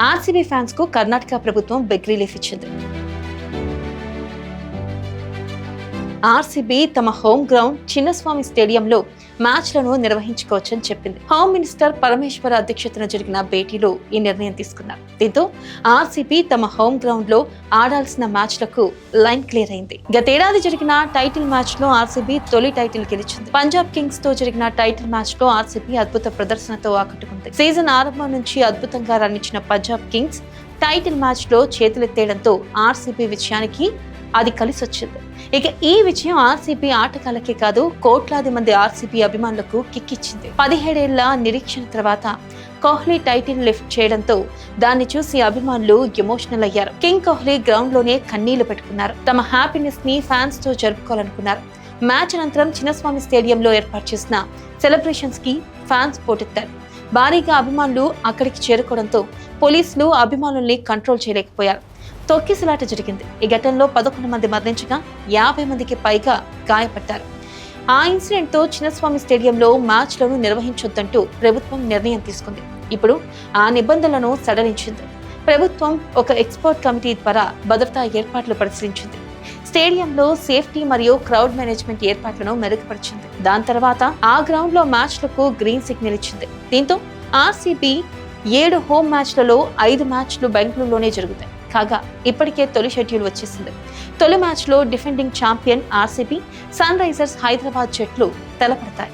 RCB fans కు కర్ణాటక ప్రభుత్వం big relief ఇచ్చింది. ఆర్సీబీ తమ హోమ్ గ్రౌండ్ చిన్నస్వామి స్టేడియంలో మ్యాచ్లను నిర్వహించుకోవచ్చని చెప్పింది. హోమ్ మినిస్టర్ పరమేశ్వర అధ్యక్షతన జరిగిన భేటీలో ఈ నిర్ణయం తీసుకున్నారు. దీంతో ఆర్సీబీ తమ హోమ్ గ్రౌండ్ లో ఆడాల్సిన మ్యాచ్లకు లైన్ క్లియర్ అయింది. గతేడాది జరిగిన టైటిల్ మ్యాచ్ లో ఆర్సీబీ తొలి టైటిల్ గెలిచింది. పంజాబ్ కింగ్స్ తో జరిగిన టైటిల్ మ్యాచ్ లో ఆర్సీబీ అద్భుత ప్రదర్శనతో ఆకట్టుకుంది. సీజన్ ఆరంభం నుంచి అద్భుతంగా రాణించిన పంజాబ్ కింగ్స్ టైటిల్ మ్యాచ్ లో చేతులెత్తేయడంతో ఆర్సీబీ విజయానికి అది కలిసొచ్చింది. ఇక ఈ విజయం ఆర్సీబీ ఆటగాళ్లకే కాదు, కోట్లాది మంది ఆర్సీబీ అభిమానులకు కిక్కిచ్చింది. 17 ఏళ్ల నిరీక్షణ తర్వాత కోహ్లీ టైటిల్ లిఫ్ట్ చేయడంతో దాన్ని చూసి అభిమానులు ఎమోషనల్ అయ్యారు. కింగ్ కోహ్లీ గ్రౌండ్ లోనే కన్నీళ్లు పెట్టుకున్నారు. తమ హ్యాపీనెస్ ని ఫ్యాన్స్ తో జరుపుకోవాలనుకున్నారు. మ్యాచ్ అనంతరం చిన్నస్వామి స్టేడియంలో ఏర్పాటు చేసిన సెలబ్రేషన్స్ కి ఫ్యాన్స్ పోటెత్తారు. భారీగా అభిమానులు అక్కడికి చేరుకోవడంతో పోలీసులు అభిమానుల్ని కంట్రోల్ చేయలేకపోయారు. తొక్కిసలాట జరిగింది. ఈ ఘటనలో 11 మంది మరణించగా 50 మందికి పైగా గాయపడ్డారు. ఆ ఇన్సిడెంట్ తో చిన్నస్వామి స్టేడియంలో మ్యాచ్లను నిర్వహించొద్దంటూ ప్రభుత్వం నిర్ణయం తీసుకుంది. ఇప్పుడు ఆ నిబంధనలను సడలించింది. ప్రభుత్వం ఒక ఎక్స్పర్ట్ కమిటీ ద్వారా భద్రతా ఏర్పాట్లు పరిశీలించింది. స్టేడియంలో సేఫ్టీ మరియు క్రౌడ్ మేనేజ్మెంట్ ఏర్పాట్లను మెరుగుపరిచింది. దాని తర్వాత ఆ గ్రౌండ్ లో మ్యాచ్లకు గ్రీన్ సిగ్నల్ ఇచ్చింది. దీంతో ఆర్సీబీ 7 హోమ్ మ్యాచ్లలో 5 మ్యాచ్లు బెంగళూరులోనే జరుగుతాయి. కాగా ఇప్పటికే తొలి షెడ్యూల్ వచ్చేసింది. తొలి మ్యాచ్ లో defending champion RCB, Sunrisers Hyderabad జట్లు తలపడతాయి.